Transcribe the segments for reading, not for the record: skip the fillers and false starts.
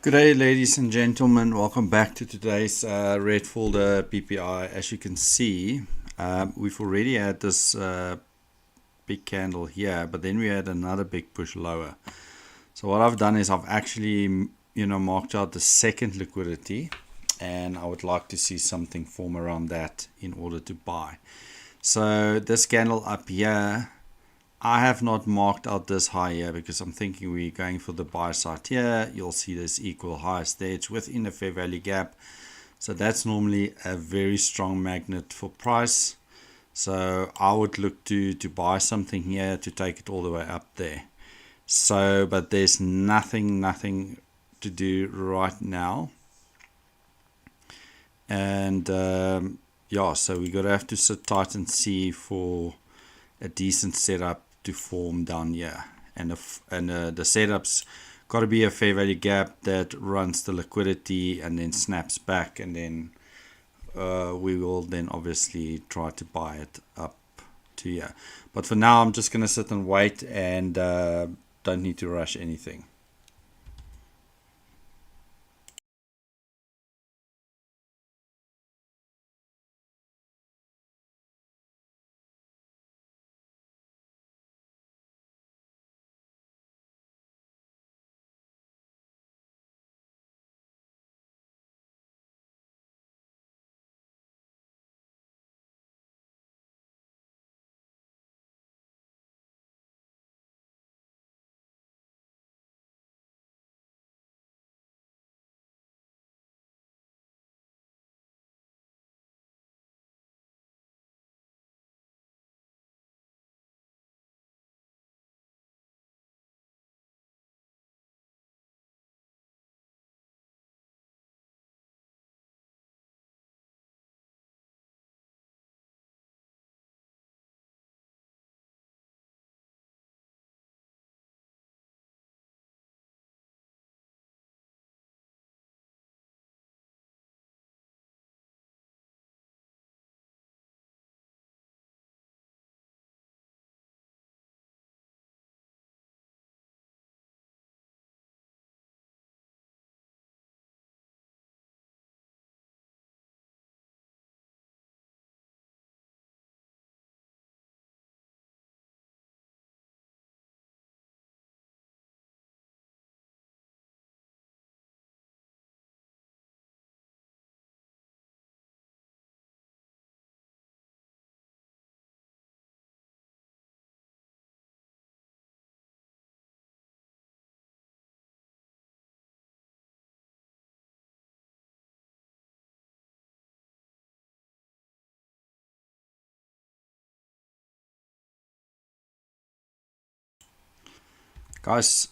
Good day, ladies and gentlemen. Welcome back to today's red folder PPI. As you can see, we've already had this big candle here, but then we had another big push lower. So what I've done is I've actually, marked out the second liquidity, and I would like to see something form around that in order to buy. So this candle up here, I have not marked out this high here because I'm thinking we're going for the buy side here. You'll see this equal highs there. It's within a fair value gap. So that's normally a very strong magnet for price. So I would look to buy something here to take it all the way up there. So, but there's nothing to do right now. And yeah, so we're going to have to sit tight and see for a decent setup to form down here, and the setup's got to be a fair value gap that runs the liquidity and then snaps back, and then we will then obviously try to buy it up to here. But for now, I'm just going to sit and wait and don't need to rush anything. Guys,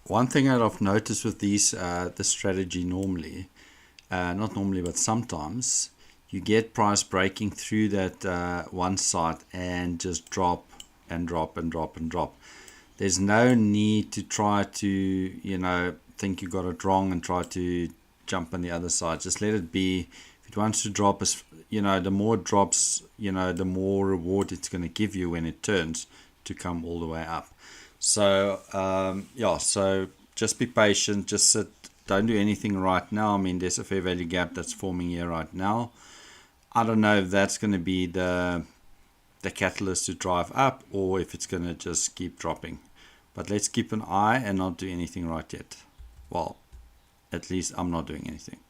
one thing that I've noticed with these the strategy normally, not normally but sometimes, you get price breaking through that one side and just drop and drop and drop and drop. There's no need to try to think you got it wrong and try to jump on the other side. Just let it be. If it wants to drop, the more it drops, the more reward it's going to give you when it turns to come all the way up. So yeah, so just be patient, just sit, don't do anything right now. I mean, there's a fair value gap that's forming here right now. I don't know if that's going to be the catalyst to drive up or if it's going to just keep dropping. But let's keep an eye and not do anything right yet. Well, at least I'm not doing anything.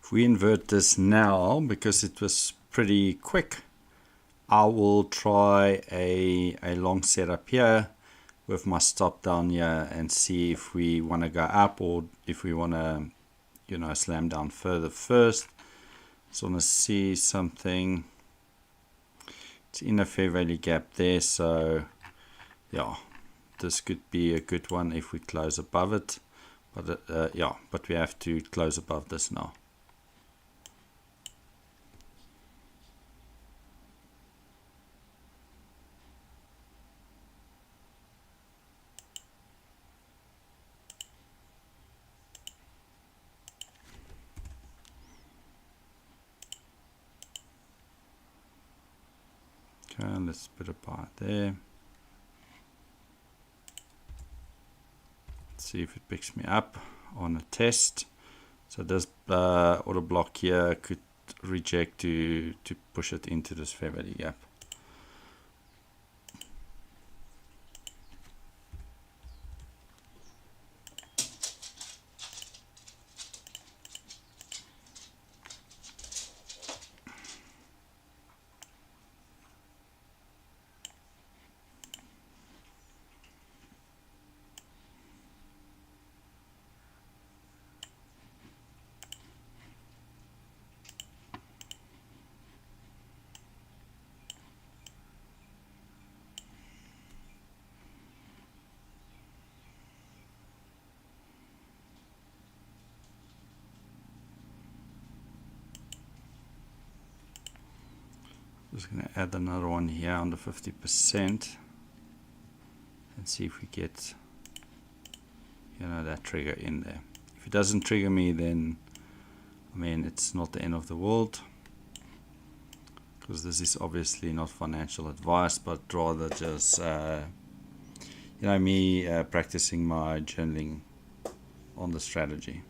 If we invert this now, because it was pretty quick, I will try a long setup here with my stop down here and see if we want to go up or if we want to, you know, slam down further first. So I want to see something. It's in a fair value gap there, so yeah, this could be a good one if we close above it. But yeah, but we have to close above this now. Okay, let's put a buy there. See if it picks me up on a test. So this order block here could reject to push it into this fair value gap. Just going to add another one here on the 50% and see if we get, you know, that trigger in there. If it doesn't trigger me, then I mean, it's not the end of the world, because this is obviously not financial advice, but rather just you know, me practicing my journaling on the strategy.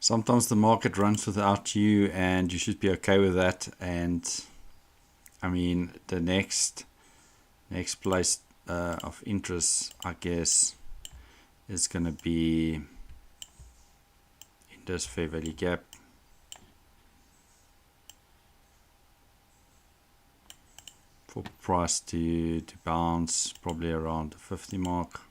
Sometimes the market runs without you, and you should be okay with that. And I mean, the next place of interest, I guess, is going to be in this fair value gap. For price to bounce probably around the 50 mark.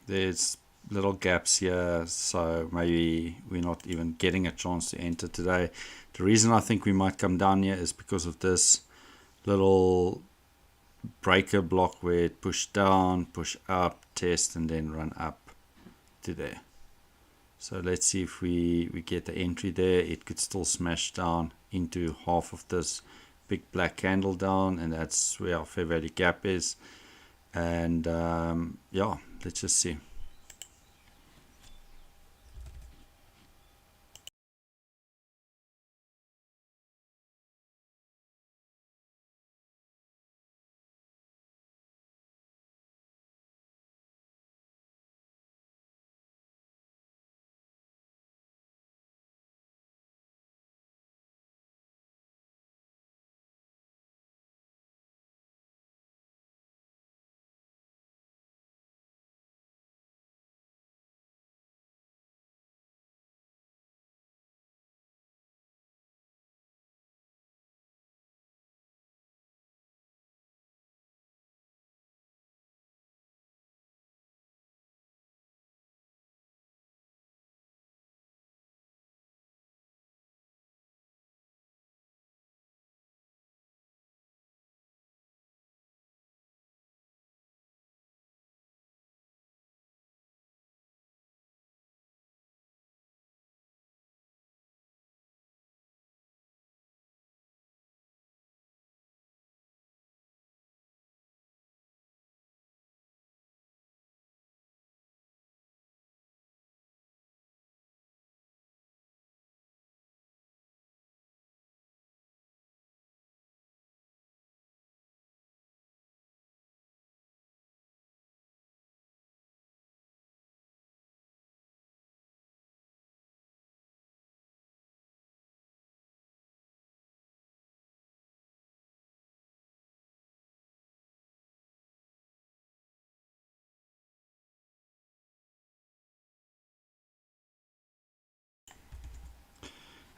There's little gaps here, so maybe we're not even getting a chance to enter today. The reason I think we might come down here is because of this little breaker block where it pushed down, push up, test, and then run up to there. So let's see if we get the entry there. It could still smash down into half of this big black candle down, and that's where our fair value gap is. And yeah, let's just see.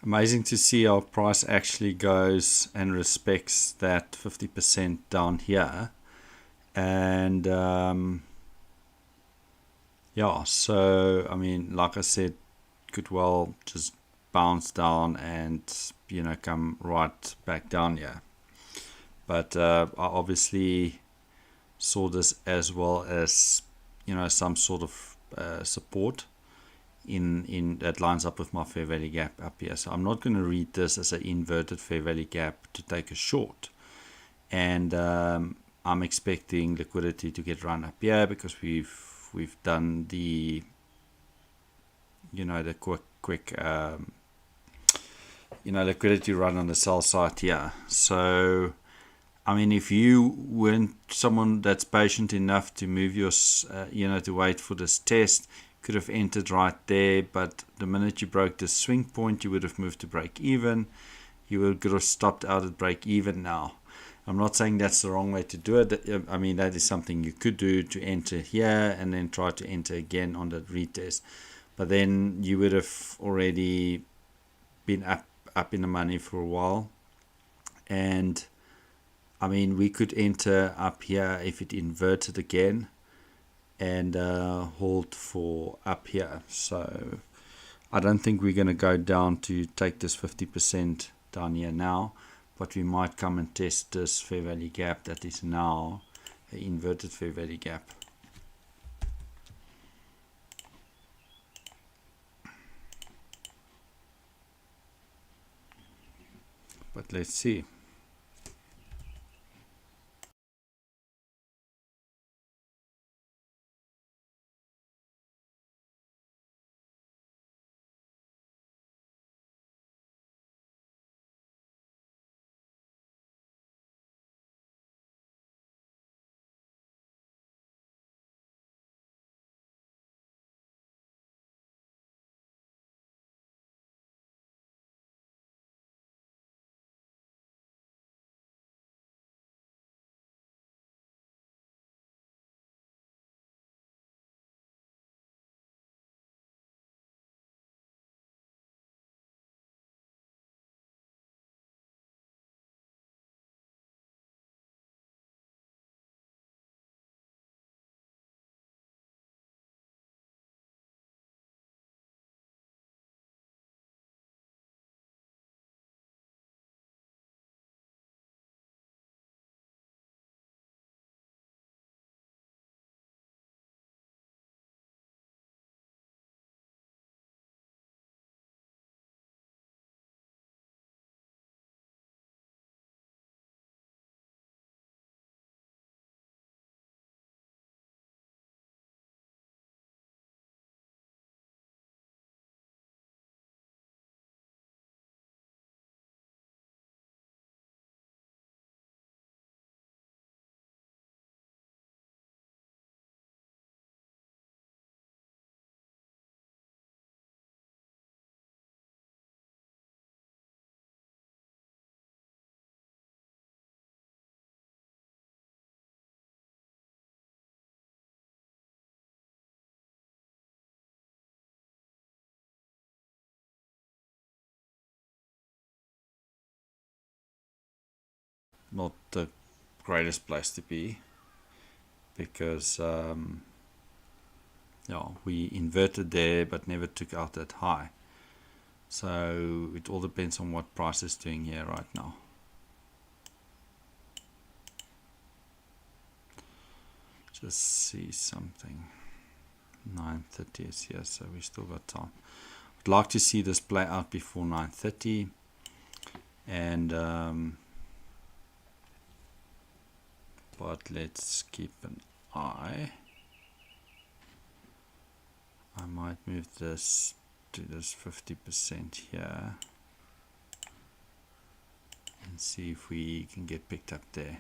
Amazing to see how price actually goes and respects that 50% down here. And yeah, so I mean, like I said, could well just bounce down and come right back down here. But I obviously saw this as well as some sort of support in that lines up with my fair value gap up here. So I'm not going to read this as an inverted fair value gap to take a short. And I'm expecting liquidity to get run up here because we've done the the quick liquidity run on the sell side here. So I mean, if you weren't someone that's patient enough to move your to wait for this test, could have entered right there, but the minute you broke the swing point, you would have moved to break even. You would have stopped out at break even now. I'm not saying that's the wrong way to do it. I mean, that is something you could do, to enter here and then try to enter again on the retest. But then you would have already been up in the money for a while. And I mean, we could enter up here if it inverted again and hold for up here. So I don't think we're going to go down to take this 50% down here now, but we might come and test this fair value gap that is now an inverted fair value gap. But let's see. not the greatest place to be, because yeah, we inverted there but never took out that high. So it all depends on what price is doing here right now. Just see something. 9:30 is here, so we still got time. I'd like to see this play out before 9:30, and but let's keep an eye. I might move this to this 50% here and see if we can get picked up there.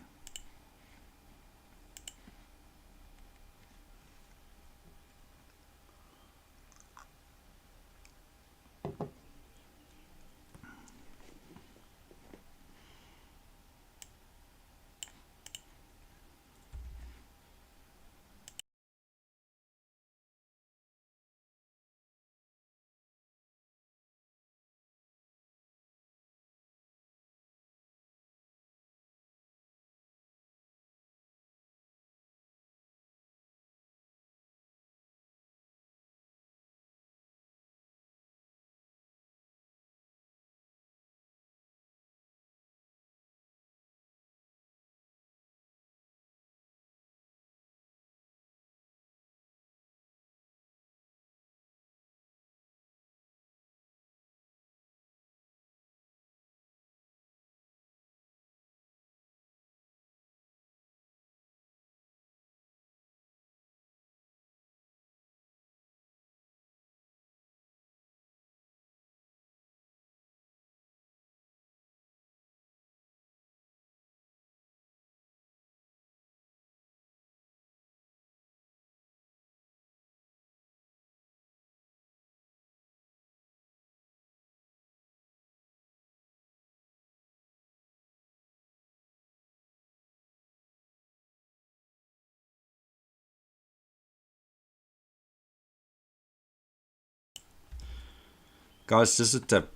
Guys, just a tip.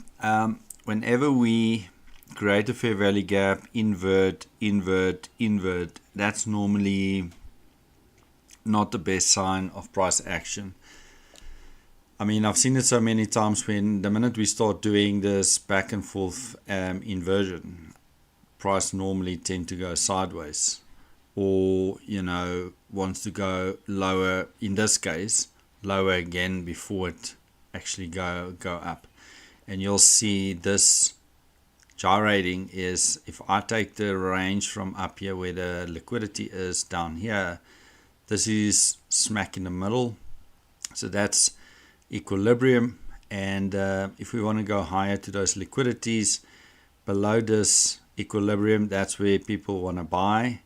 Whenever we create a fair value gap, invert, that's normally not the best sign of price action. I mean, I've seen it so many times when the minute we start doing this back and forth inversion, price normally tend to go sideways, or, you know, wants to go lower, in this case, lower again before it actually go up. And you'll see this gyrating is, if I take the range from up here where the liquidity is down here, this is smack in the middle, so that's equilibrium. And if we want to go higher to those liquidities below this equilibrium, that's where people want to buy.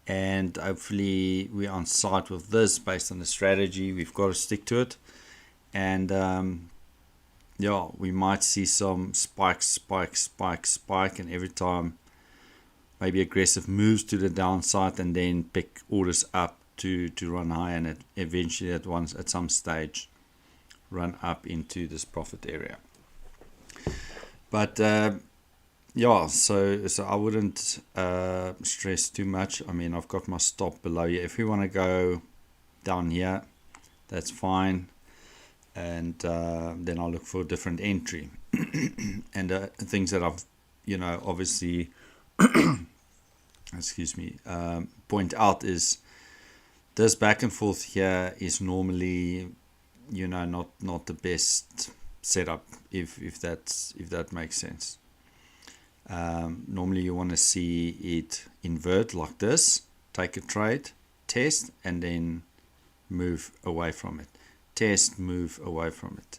And hopefully we're on site with this based on the strategy. We've got to stick to it. And yeah, we might see some spike, and every time maybe aggressive moves to the downside, and then pick orders up to run high, and it eventually at some stage run up into this profit area. But yeah, so I wouldn't stress too much. I mean, I've got my stop below here. If we want to go down here, that's fine. And then I'll look for a different entry. And things that I've, you know, obviously, excuse me, point out is this back and forth here is normally, you know, not the best setup, if that makes sense. Normally you want to see it invert like this, take a trade, test, and then move away from it. Test, move away from it.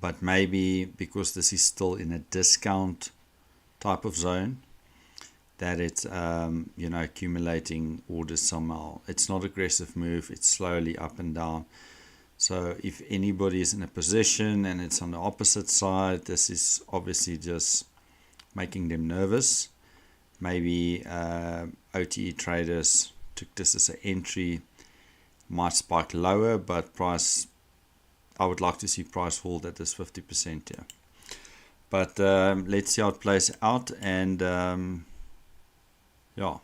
But maybe because this is still in a discount type of zone, that it's you know, accumulating orders somehow. It's not aggressive move, it's slowly up and down. So if anybody is in a position and it's on the opposite side, this is obviously just making them nervous. Maybe OTE traders took this as an entry, might spike lower, but price, I would like to see price hold at this 50% here. But let's see how it plays out. And yeah.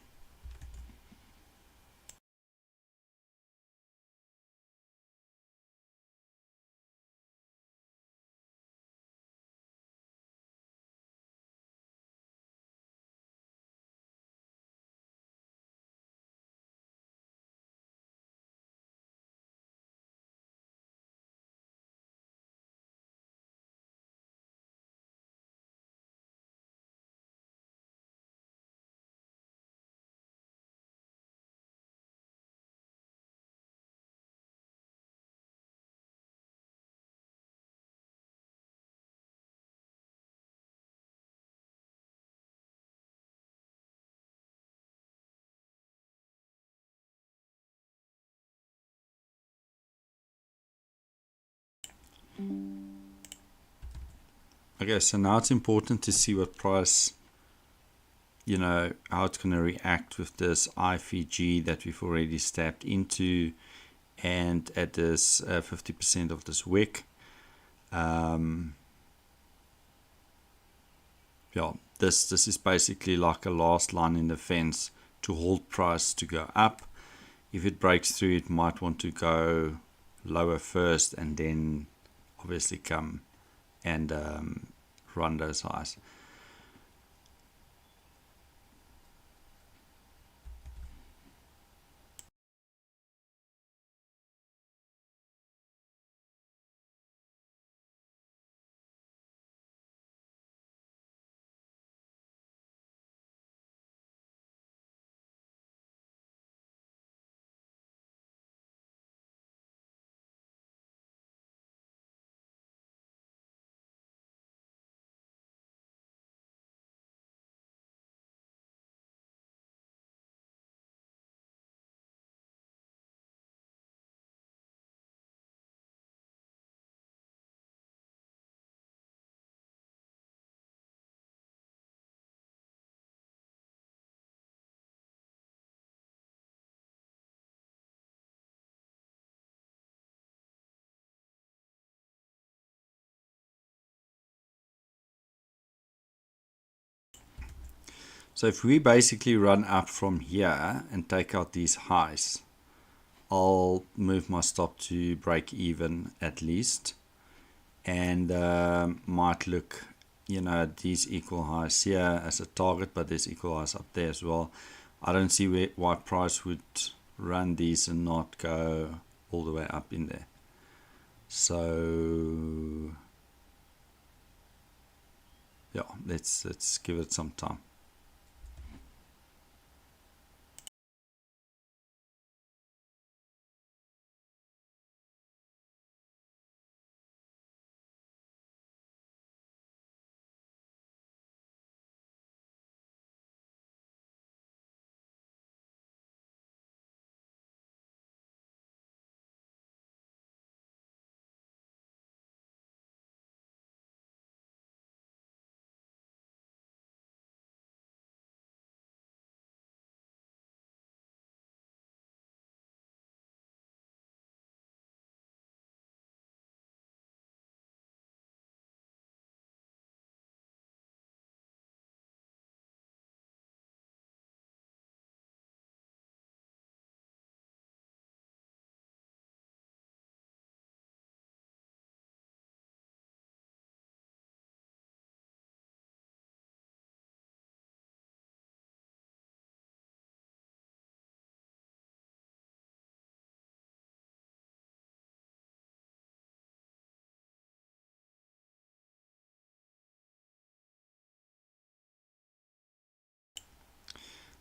Okay, so now it's important to see what price, how it's going to react with this IFG that we've already stepped into, and at this 50% of this wick. Yeah, this is basically like a last line in the fence to hold price to go up. If it breaks through, it might want to go lower first and then obviously come and run those highs. So if we basically run up from here and take out these highs, I'll move my stop to break even at least, and might look, at these equal highs here as a target, but there's equal highs up there as well. I don't see why price would run these and not go all the way up in there. So yeah, let's give it some time.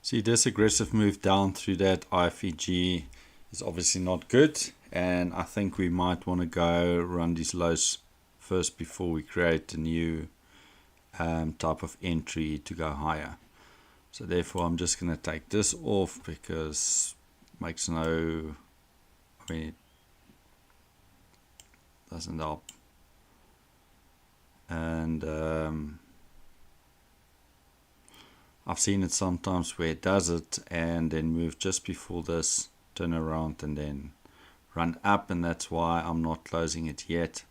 See, this aggressive move down through that IFG is obviously not good, and I think we might want to go run these lows first before we create a new type of entry to go higher. So therefore I'm just going to take this off because it makes no, it doesn't help. And I've seen it sometimes where it does it and then move just before this, turn around and then run up, and that's why I'm not closing it yet.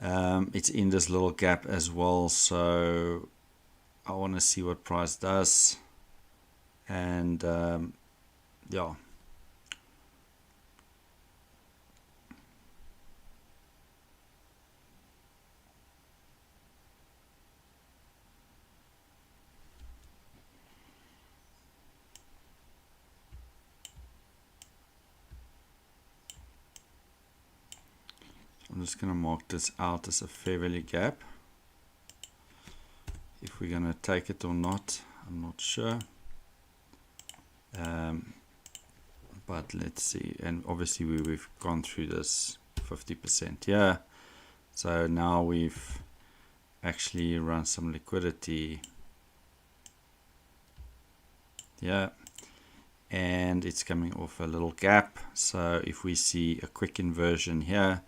It's in this little gap as well, so I want to see what price does. and yeah. I'm just going to mark this out as a fair value gap. If we're going to take it or not, I'm not sure. But let's see. And obviously we've gone through this 50% here. So now we've actually run some liquidity here. And it's coming off a little gap. So if we see a quick inversion here,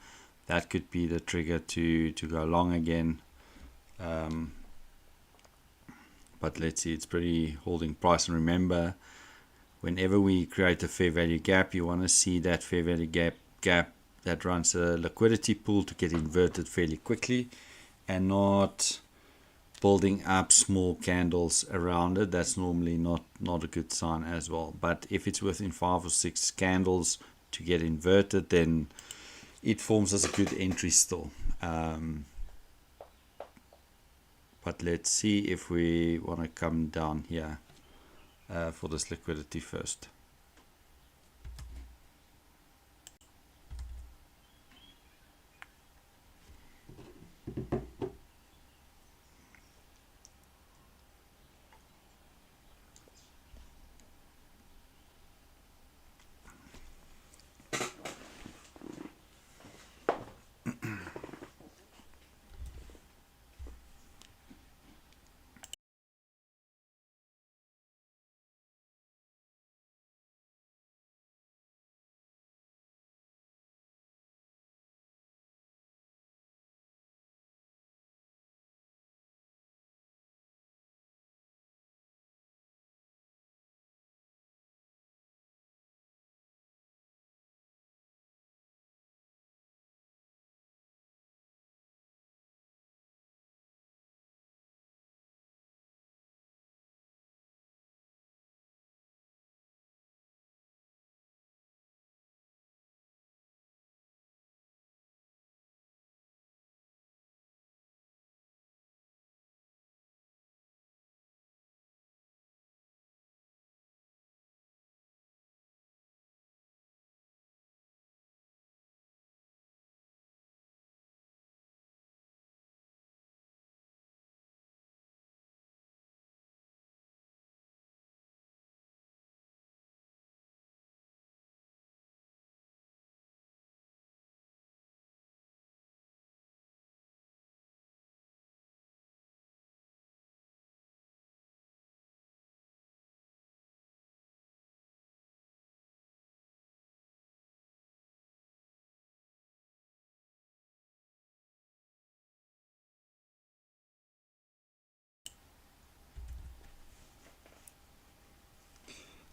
that could be the trigger to go long again. But let's see, it's pretty holding price. And remember, whenever we create a fair value gap, you want to see that fair value gap that runs a liquidity pool to get inverted fairly quickly, and not building up small candles around it. That's normally not a good sign as well. But if it's within 5 or 6 candles to get inverted, then it forms as a good entry still. But let's see if we want to come down here for this liquidity first.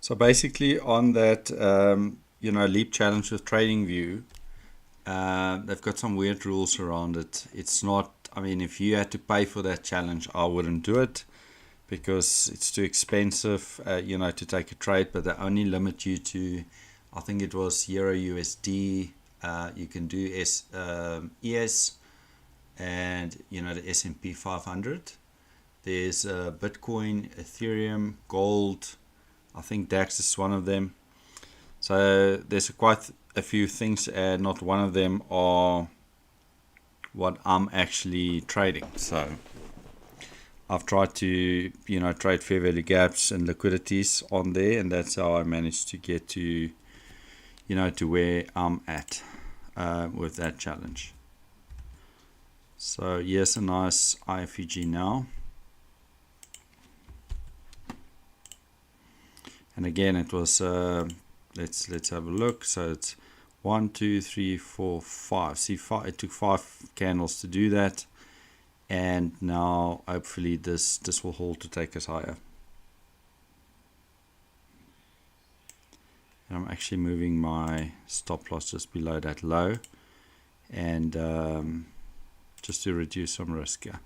So basically on that, leap challenge with TradingView, they've got some weird rules around it. It's not, I mean, if you had to pay for that challenge, I wouldn't do it because it's too expensive, to take a trade, but they only limit you to, I think it was Euro USD, you can do ES, and, the S&P 500. There's Bitcoin, Ethereum, gold, I think DAX is one of them. So there's quite a few things, and not one of them are what I'm actually trading. So I've tried to, trade fair value gaps and liquidities on there, and that's how I managed to get to, to where I'm at with that challenge. So here's a nice IFEG now. And again, it was, let's have a look. So it's 1, 2, 3, 4, 5. See, it took 5 candles to do that. And now, hopefully, this will hold to take us higher. And I'm actually moving my stop loss just below that low. And just to reduce some risk here.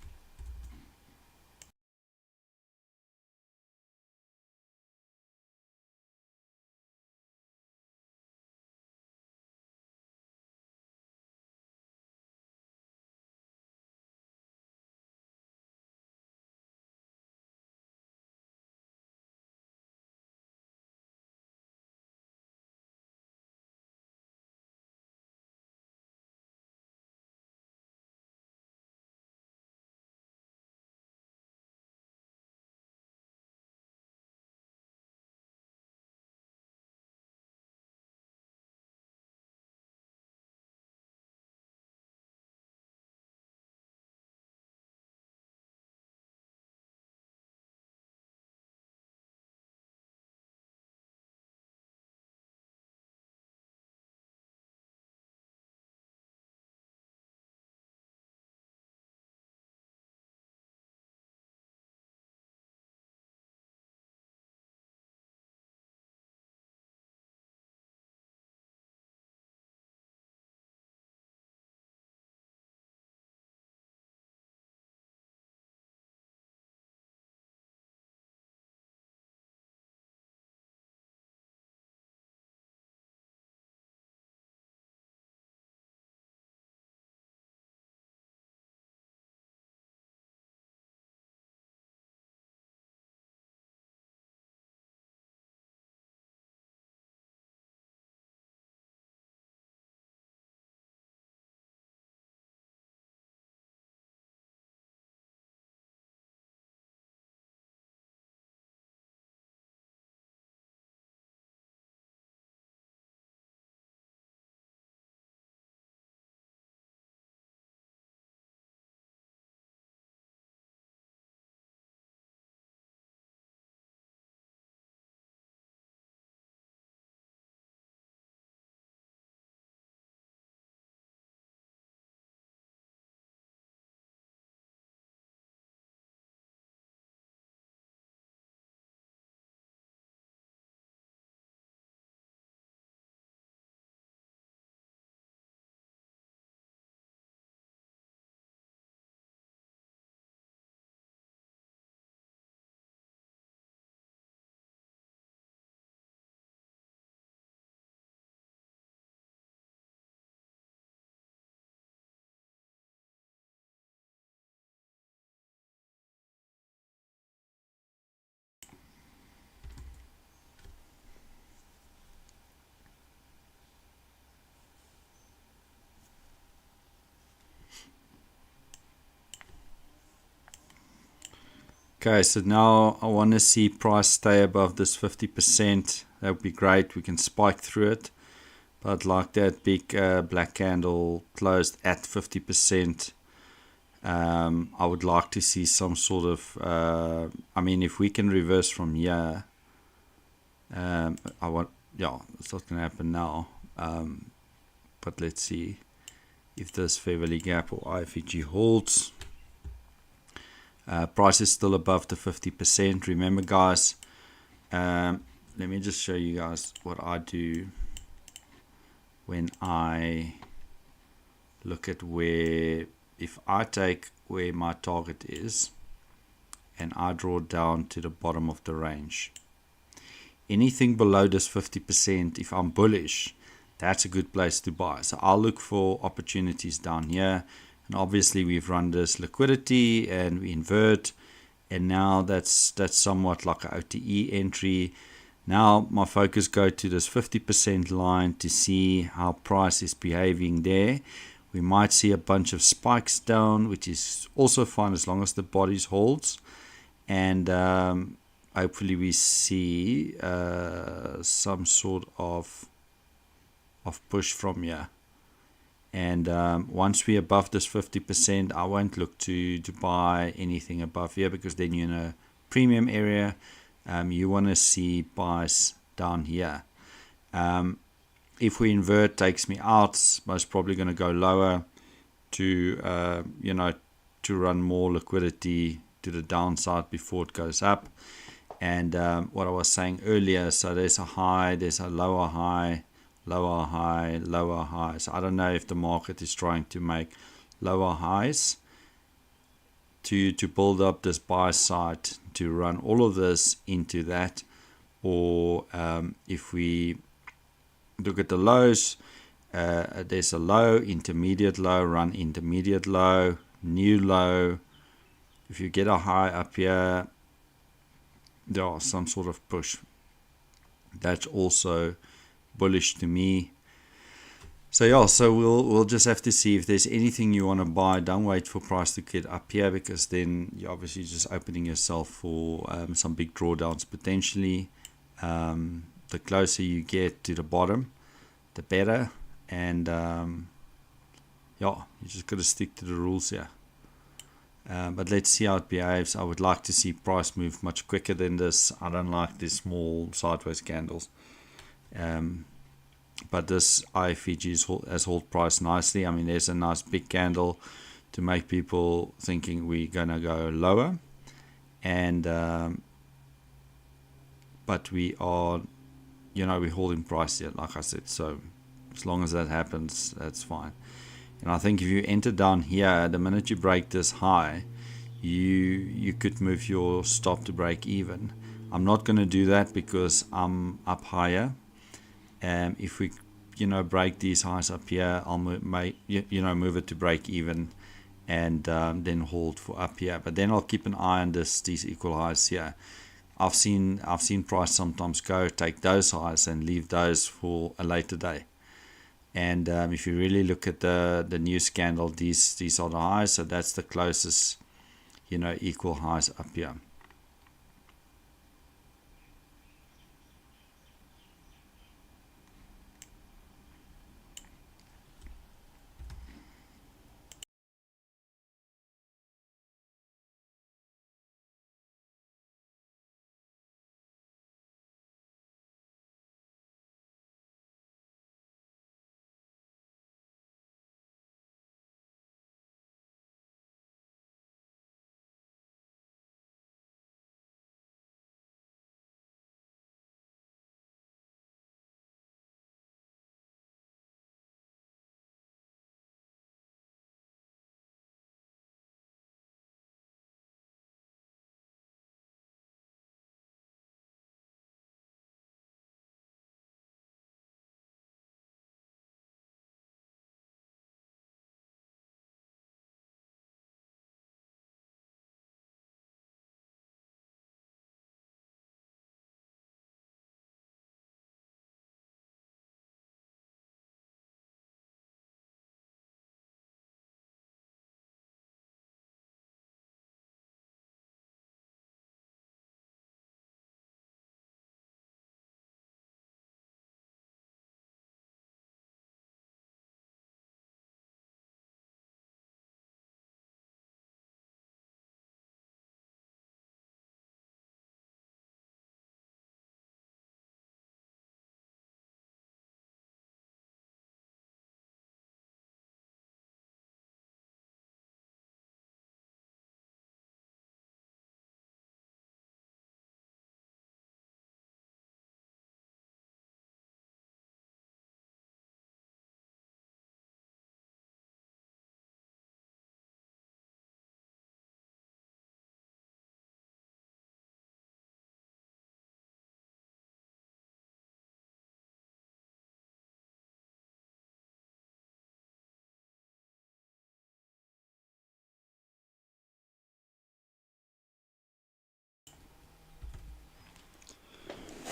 Okay, so now I want to see price stay above this 50%. That would be great. We can spike through it. But like that big black candle closed at 50%, I would like to see some sort of, I mean, if we can reverse from here, yeah, it's not going to happen now. But let's see if this fair value gap or IFEG holds. Price is still above the 50%. Remember, guys, let me just show you guys what I do when I look at where, if I take where my target is and I draw down to the bottom of the range, anything below this 50%, if I'm bullish, that's a good place to buy. So I'll look for opportunities down here. And obviously we've run this liquidity and we invert, and now that's somewhat like an OTE entry. Now my focus go to this 50% line to see how price is behaving there. We might see a bunch of spikes down, which is also fine as long as the bodies holds. And hopefully we see some sort of push from here. And once we're above this 50%, I won't look to buy anything above here, because then you're in a premium area. You want to see buys down here. If we invert, takes me out, most probably going to go lower to to run more liquidity to the downside before it goes up. And what I was saying earlier, so there's a high, there's a lower high, lower high, lower high. So I don't know if the market is trying to make lower highs to build up this buy side to run all of this into that, or if we look at the lows, there's a low, intermediate low, run intermediate low, new low. If you get a high up here, there are some sort of push. That's also bullish to me. So yeah, so we'll just have to see if there's anything you want to buy. Don't wait for price to get up here, because then you're obviously just opening yourself for some big drawdowns potentially. The closer you get to the bottom, the better. And yeah, you just got to stick to the rules here. But let's see how it behaves. I would like to see price move much quicker than this. I don't like these small sideways candles. But this IFEG has held price nicely. I mean, there's a nice big candle to make people thinking we're going to go lower. And but we are, we're holding price here, like I said. So as long as that happens, that's fine. And I think if you enter down here, the minute you break this high, you could move your stop to break even. I'm not going to do that because I'm up higher. If we break these highs up here, I'll move it to break even, and then hold for up here. But then I'll keep an eye on these equal highs here. I've seen price sometimes take those highs and leave those for a later day. And if you really look at the news candle, these are the highs, so that's the closest equal highs up here.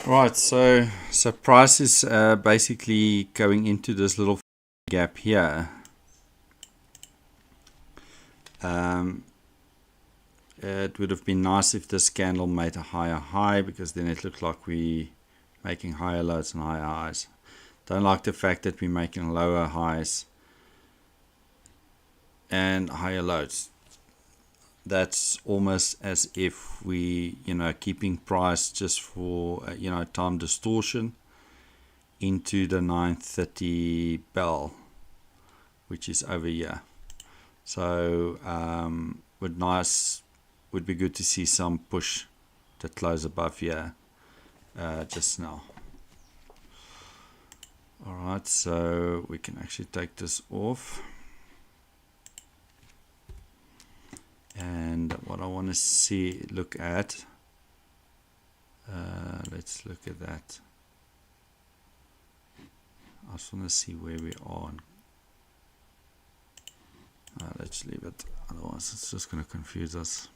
Right, so price is basically going into this little gap here. It would have been nice if this candle made a higher high, because then it looked like we making higher lows and higher highs. Don't like the fact that we're making lower highs and higher lows. That's almost as if we, keeping price just for, time distortion into the 930 bell, which is over here. So would be good to see some push to close above here just now. All right, so we can actually take this off. And what I want to look at, let's look at that. I just want to see where we are. Let's leave it, otherwise it's just going to confuse us.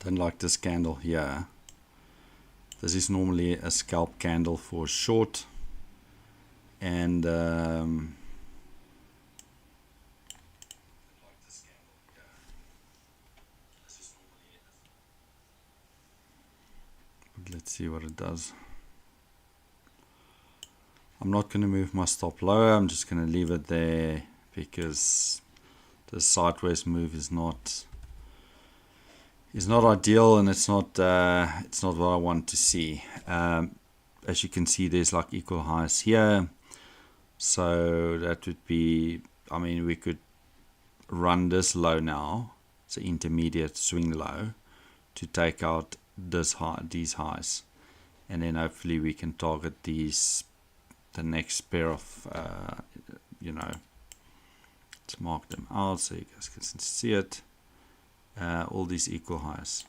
Don't like this candle here. This is normally a scalp candle for short, and let's see what it does. I'm not going to move my stop lower. I'm just going to leave it there, because the sideways move is not ideal, and it's not what I want to see. As you can see, there's like equal highs here, so that would be, we could run this low now, it's an intermediate swing low, to take out these highs, and then hopefully we can target the next pair of let's mark them out so you guys can see it. All these equal highs.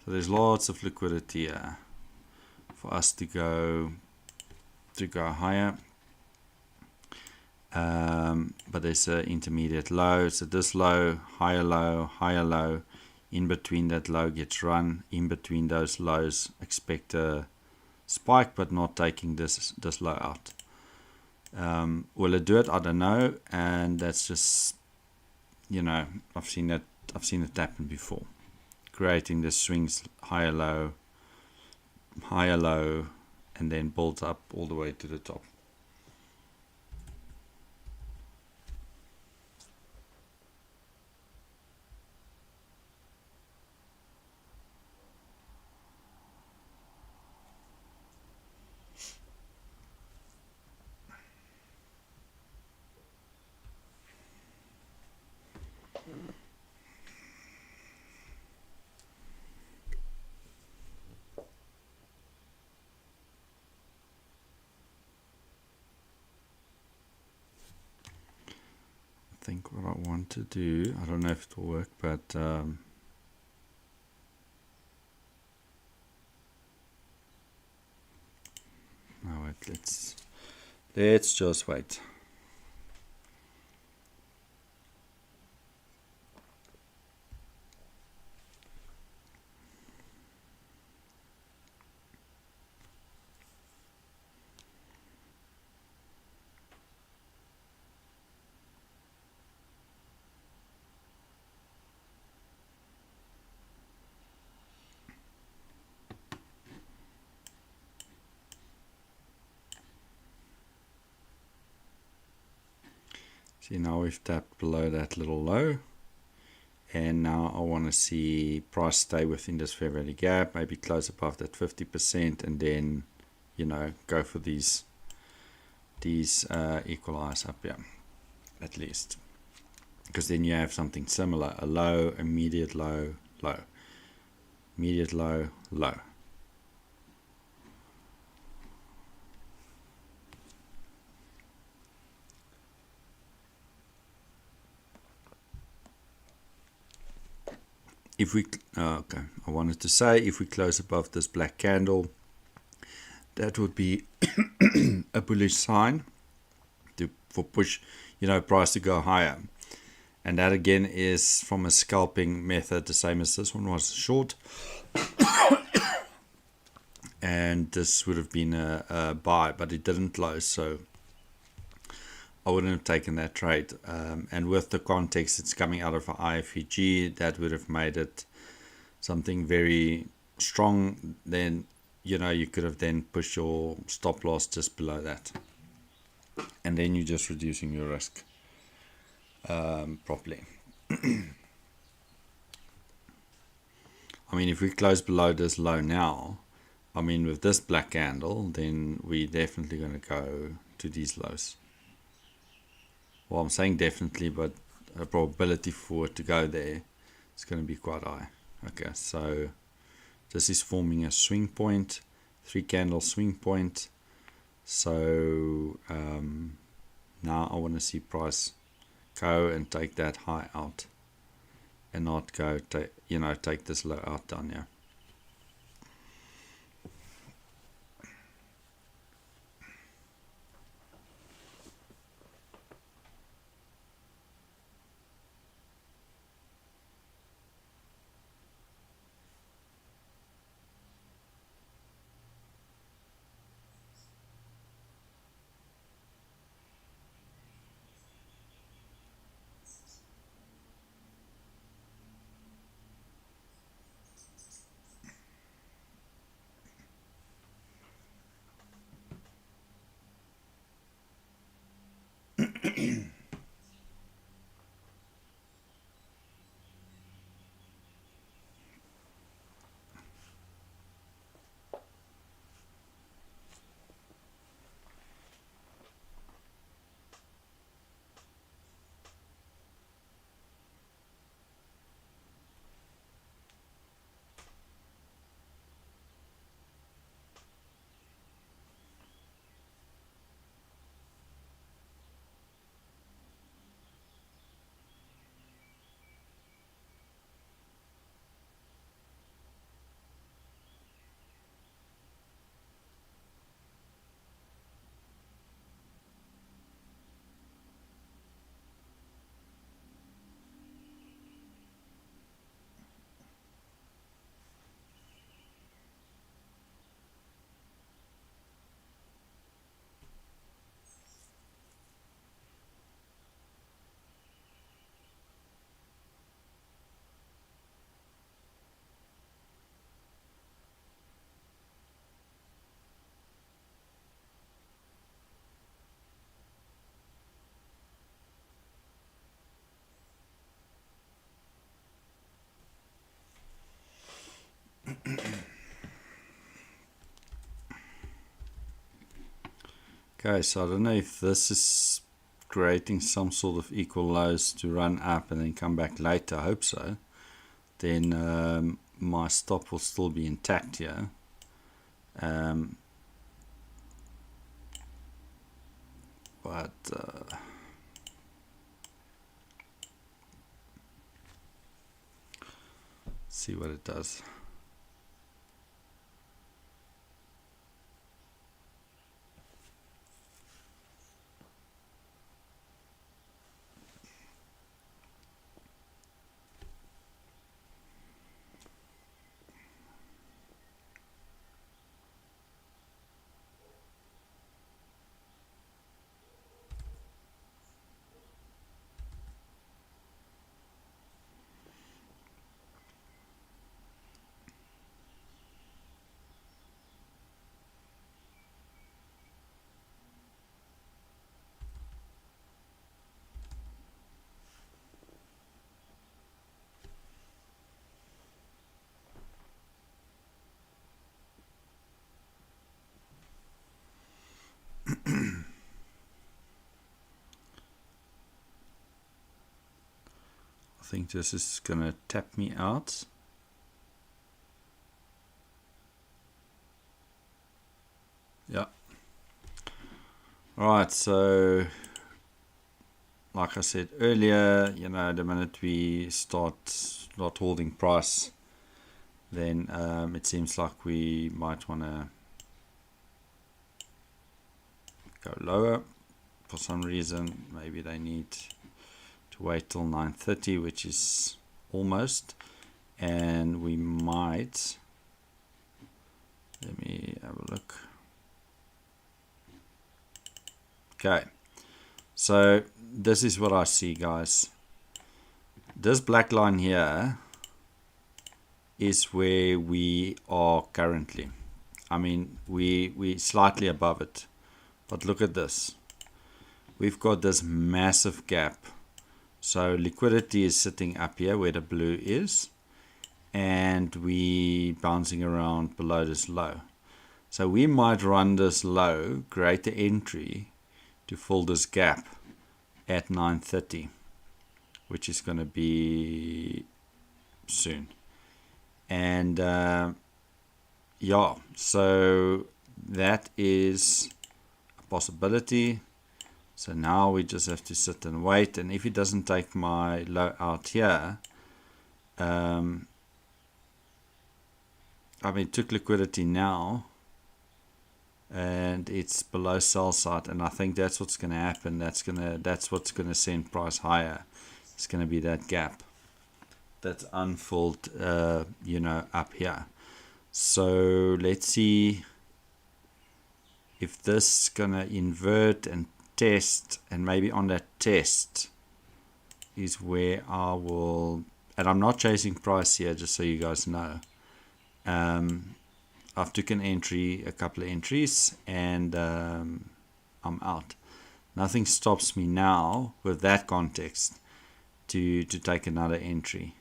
So there's lots of liquidity here for us to go higher. But there's an intermediate low. So this low, higher low. In between that low gets run. In between those lows, expect a spike, but not taking this low out. Will it do it? I don't know, and that's just, I've seen it happen before, creating the swings higher low, and then builds up all the way to the top. I think what I want to do, I don't know if it will work, but wait, let's just wait. See, now we've tapped below that little low, and now I want to see price stay within this fair value gap, maybe close above that 50%, and then, you know, go for these equalize up here at least, because then you have something similar: a low, immediate low, low, immediate low, low. If we, okay, I wanted to say if we close above this black candle, that would be a bullish sign for push, you know, price to go higher. And that again is from a scalping method, the same as this one was short. And this would have been a buy, but it didn't close, so I wouldn't have taken that trade. And with the context it's coming out of an IFEG, that would have made it something very strong. Then, you know, you could have then pushed your stop loss just below that, and then you're just reducing your risk properly. I mean, if we close below this low now, I mean, with this black candle, then we're definitely going to go to these lows. Well, I'm saying definitely, but a probability for it to go there is going to be quite high. Okay, so this is forming a swing point, 3 candle swing point. So now I want to see price go and take that high out, and not go take this low out down here. Okay, so I don't know if this is creating some sort of equal lows to run up and then come back later. I hope so. Then my stop will still be intact here. But see what it does. think this is gonna tap me out. Yeah. Alright, so like I said earlier, you know, the minute we start not holding price, then it seems like we might want to go lower for some reason. Maybe they need to wait till 9:30, which is almost, and we might, let me have a look. Okay, so this is what I see, guys. This black line here is where we are currently. I mean, we slightly above it, but look at this. We've got this massive gap. So liquidity is sitting up here where the blue is, and we bouncing around below this low. So we might run this low, create the entry to fill this gap at 9:30, which is going to be soon. And yeah, so that is a possibility. So now we just have to sit and wait, and if it doesn't take my low out here, I mean, it took liquidity now, and it's below sell side, and I think that's what's going to happen. That's what's going to send price higher. It's going to be that gap that's unfilled, you know, up here. So let's see if this is going to invert and test, and maybe on that test is where I will, and I'm not chasing price here, just so you guys know. I've taken a couple of entries, and I'm out. Nothing stops me now with that context to take another entry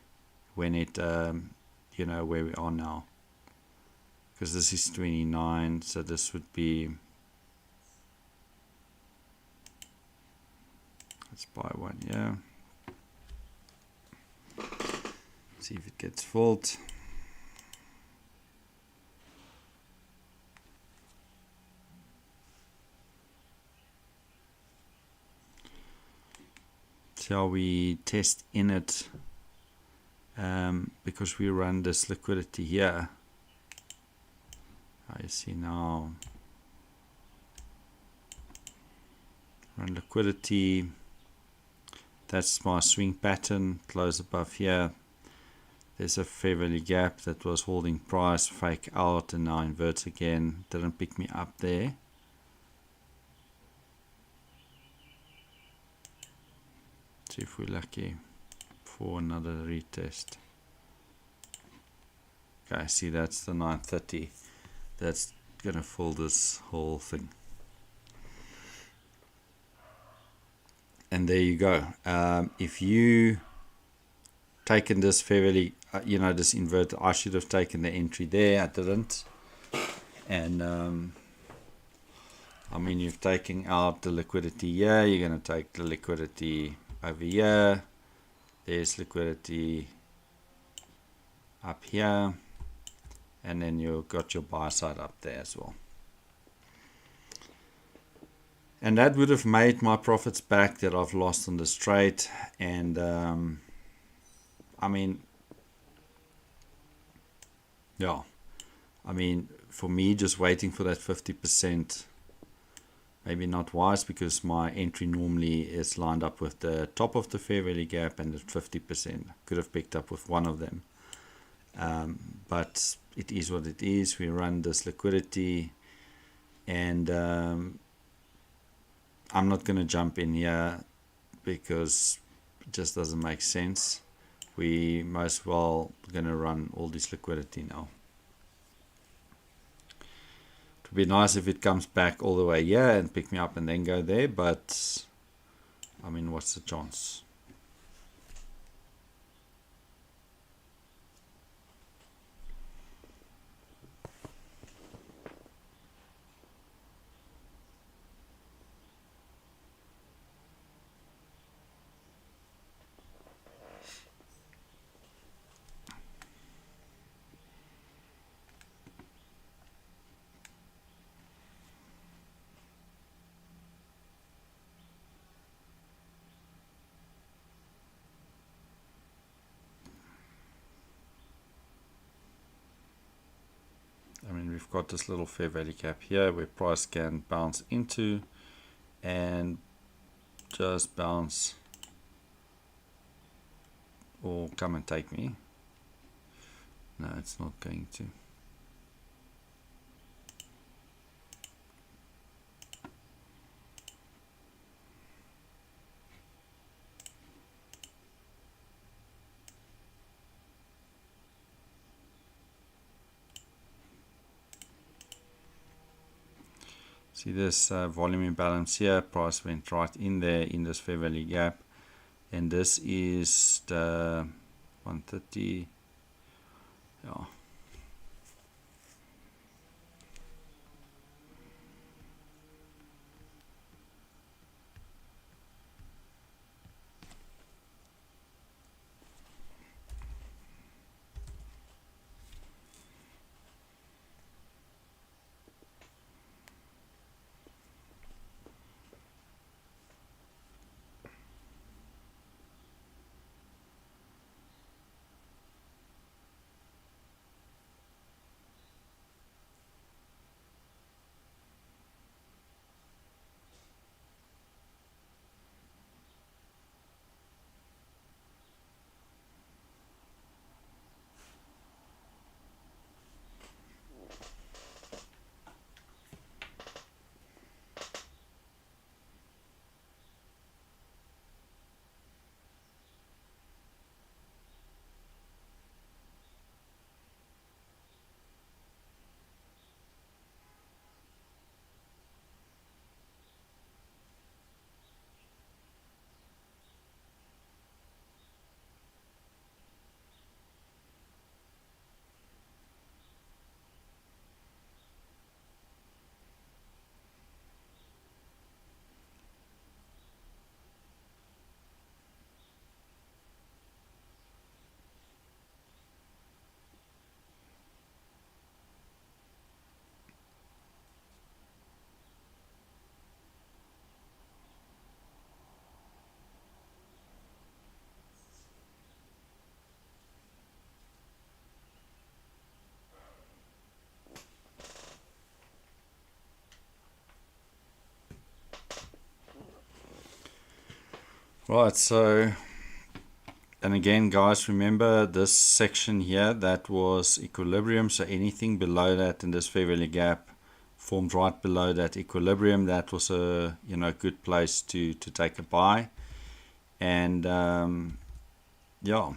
when it, you know, where we are now, because this is 29, so this would be, let's buy one, yeah. See if it gets filled. Shall we test in it, because we run this liquidity here. I see now, run liquidity, that's my swing pattern, close above here. There's a fair value gap that was holding price, fake out, and now inverts again. Didn't pick me up there. See if we're lucky for another retest. Okay, see, that's the 9:30. That's gonna fill this whole thing. And there you go. If you taken this fair value, you know, this invert, I should have taken the entry there. I didn't. And I mean, you've taken out the liquidity here. You're gonna take the liquidity over here. There's liquidity up here, and then you've got your buy side up there as well. And that would have made my profits back that I've lost on this trade. And I mean, yeah, I mean, for me, just waiting for that 50%, maybe not wise, because my entry normally is lined up with the top of the fair value gap and the 50%. Could have picked up with one of them. But it is what it is. We run this liquidity, and I'm not going to jump in here because it just doesn't make sense. We most well going to run all this liquidity now. It would be nice if it comes back all the way here and pick me up and then go there, but I mean, what's the chance? we've got this little fair value gap here where price can bounce into and just bounce or come and take me. No, it's not going to. See this volume imbalance here, price went right in there in this fair value gap, and this is the 130. Yeah. Right, so, and again guys, remember this section here, that was equilibrium, so anything below that in this fair value gap formed right below that equilibrium, that was a good place to take a buy. And yeah,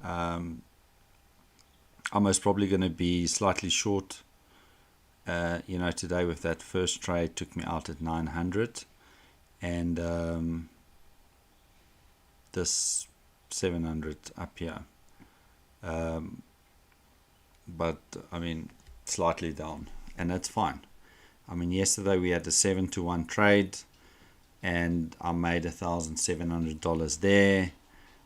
I'm most probably going to be slightly short today with that first trade. Took me out at 900, and this 700 up here, but I mean slightly down, and that's fine. I mean, yesterday we had a 7-to-1 trade and I made $1,700 there,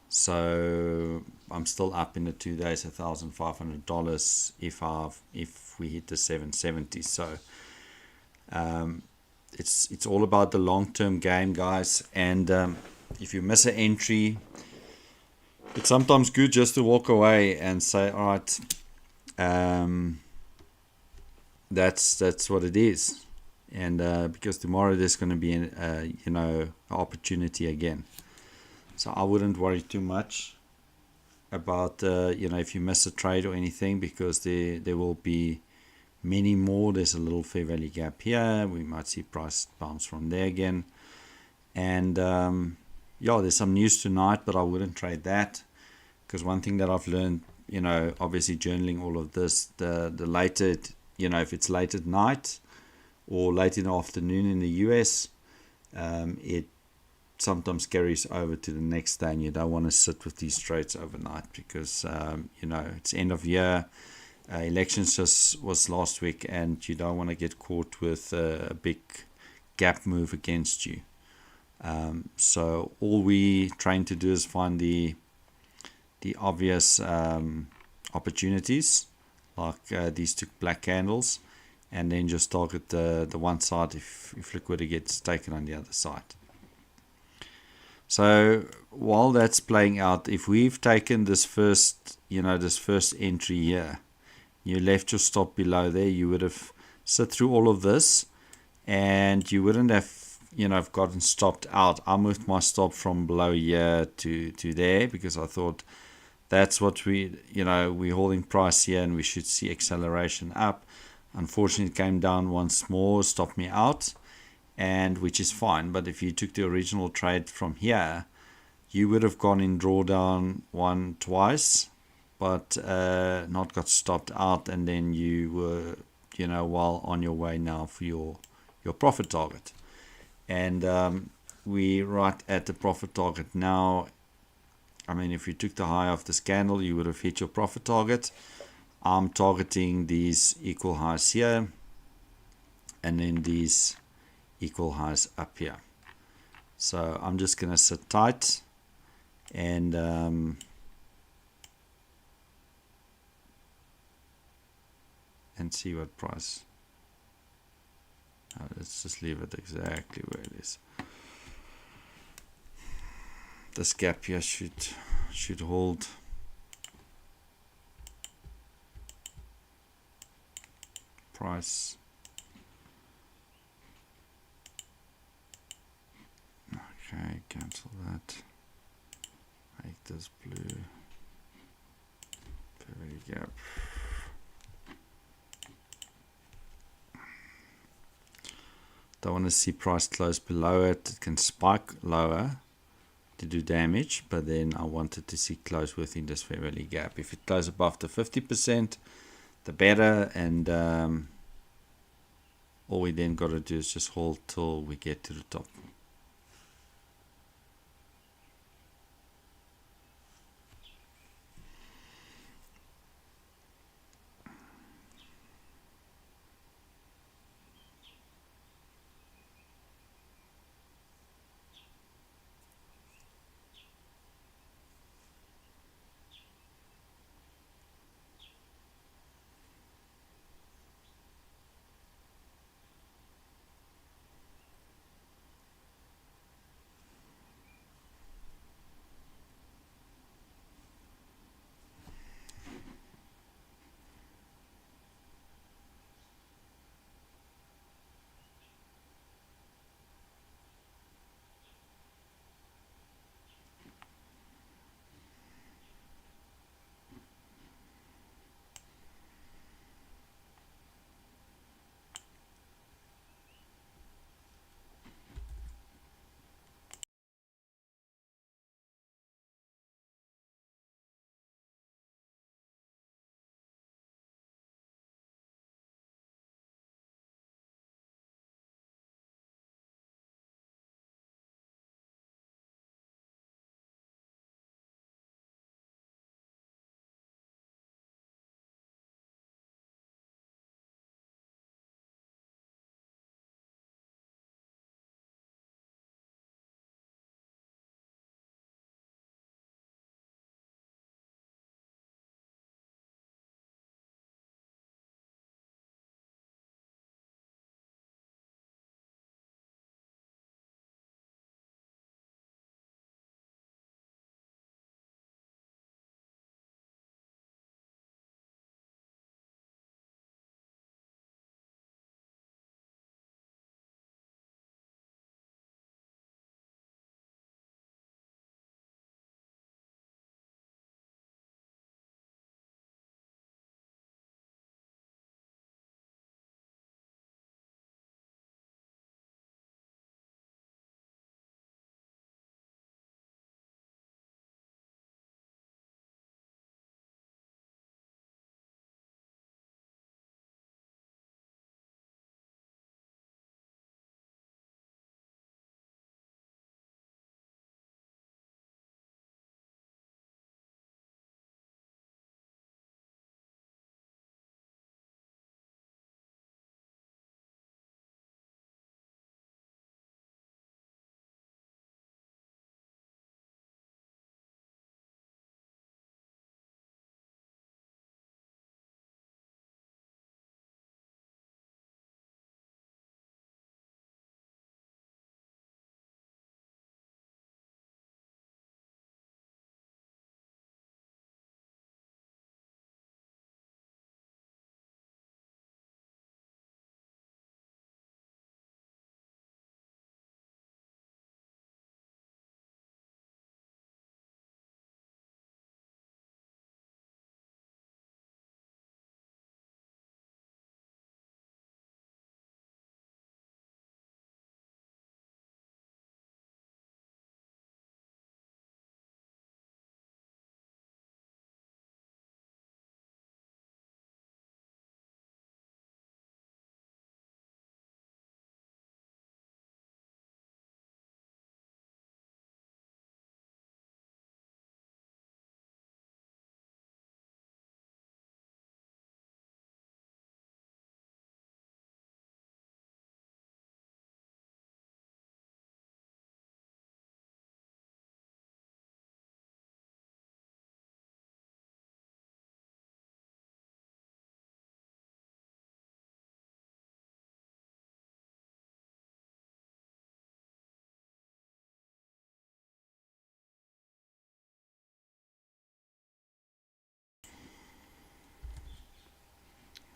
so I'm still up in the 2 days $1,500 if we hit the 770. So it's all about the long-term game, guys. And if you miss an entry, it's sometimes good just to walk away and say, all right, that's what it is. And because tomorrow there's going to be an opportunity again. So I wouldn't worry too much about if you miss a trade or anything, because there will be many more. There's a little fair value gap here. We might see price bounce from there again. And yeah, there's some news tonight, but I wouldn't trade that, because one thing that I've learned, obviously journaling all of this, the later, if it's late at night or late in the afternoon in the US, it sometimes carries over to the next day, and you don't want to sit with these trades overnight, because it's end of year, elections just was last week, and you don't want to get caught with a big gap move against you. So all we trying to do is find the obvious opportunities, like these two black candles, and then just target the one side if liquidity gets taken on the other side. So while that's playing out, if we've taken this first entry here, you left your stop below there, you would have sit through all of this and you wouldn't have, have gotten stopped out. I moved my stop from below here to there because I thought that's what we're holding price here and we should see acceleration up. Unfortunately, it came down once more, stopped me out, and which is fine. But if you took the original trade from here, you would have gone in drawdown twice, but not got stopped out, and then you were, well on your way now for your profit target. And we right at the profit target now. I mean, if you took the high of this candle, you would have hit your profit target. I'm targeting these equal highs here, and then these equal highs up here. So I'm just going to sit tight and see what price. Let's just leave it exactly where it is. This gap here should hold. Price. Okay, cancel that. Make this blue. Very gap. Don't want to see price close below it. It can spike lower to do damage, but then I wanted to see close within this fair value gap. If it goes above the 50%, the better, and all we then got to do is just hold till we get to the top.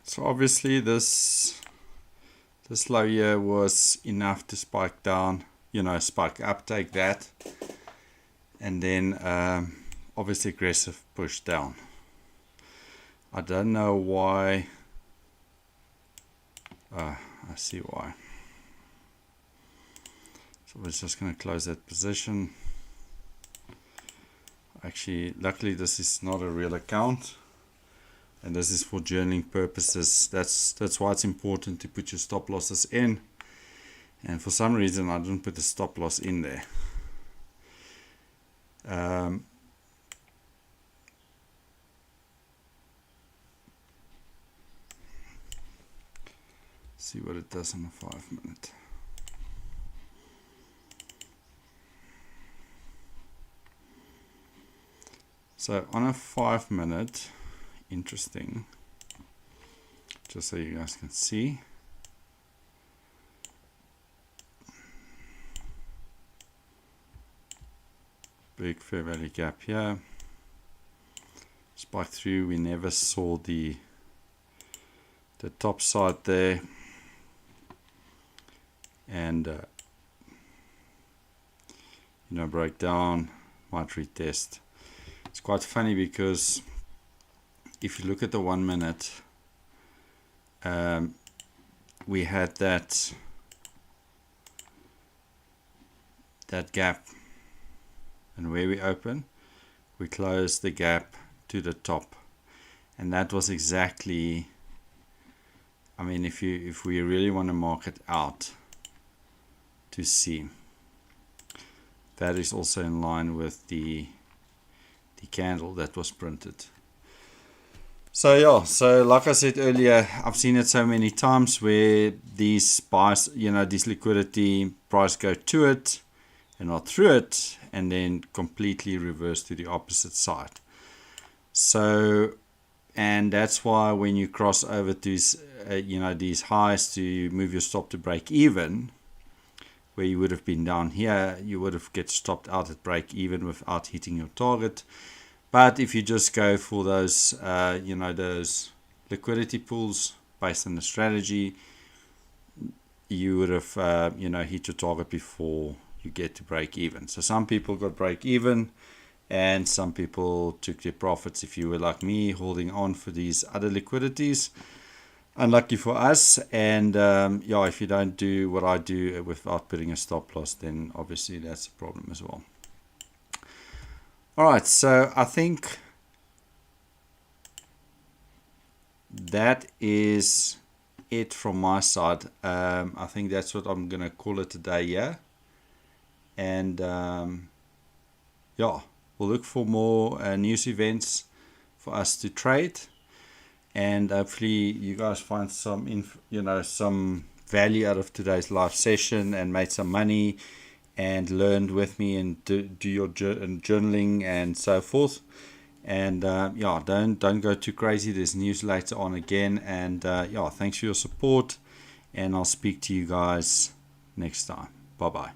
So obviously this low here was enough to spike down, spike up, take that, and then obviously aggressive push down. I don't know why. I see why. So we're just going to close that position. Actually, luckily this is not a real account, and this is for journaling purposes. That's why it's important to put your stop losses in. And for some reason I didn't put the stop loss in there. See what it does on a 5 minute. So on a 5 minute, interesting, just so you guys can see. Big fair value gap here. Spike through, we never saw the top side there. And break down, might retest. It's quite funny because if you look at the 1 minute, we had that gap, and where we open, we close the gap to the top, and that was exactly, I mean, if we really want to mark it out to see, that is also in line with the candle that was printed. So yeah, so like I said earlier, I've seen it so many times where these buys, these liquidity price go to it and not through it, and then completely reverse to the opposite side. So, and that's why when you cross over to these highs to move your stop to break even, where you would have been down here, you would have get stopped out at break even without hitting your target. But if you just go for those, those liquidity pools based on the strategy, you would have, hit your target before you get to break even. So some people got break even, and some people took their profits. If you were like me, holding on for these other liquidities, unlucky for us. And if you don't do what I do without putting a stop loss, then obviously that's a problem as well. All right, so I think that is it from my side. I think that's what I'm gonna call it today, yeah. And we'll look for more news events for us to trade, and hopefully you guys find some some value out of today's live session and made some money and learned with me and do your journaling and so forth. And don't go too crazy. There's news later on again. And thanks for your support, and I'll speak to you guys next time. Bye bye.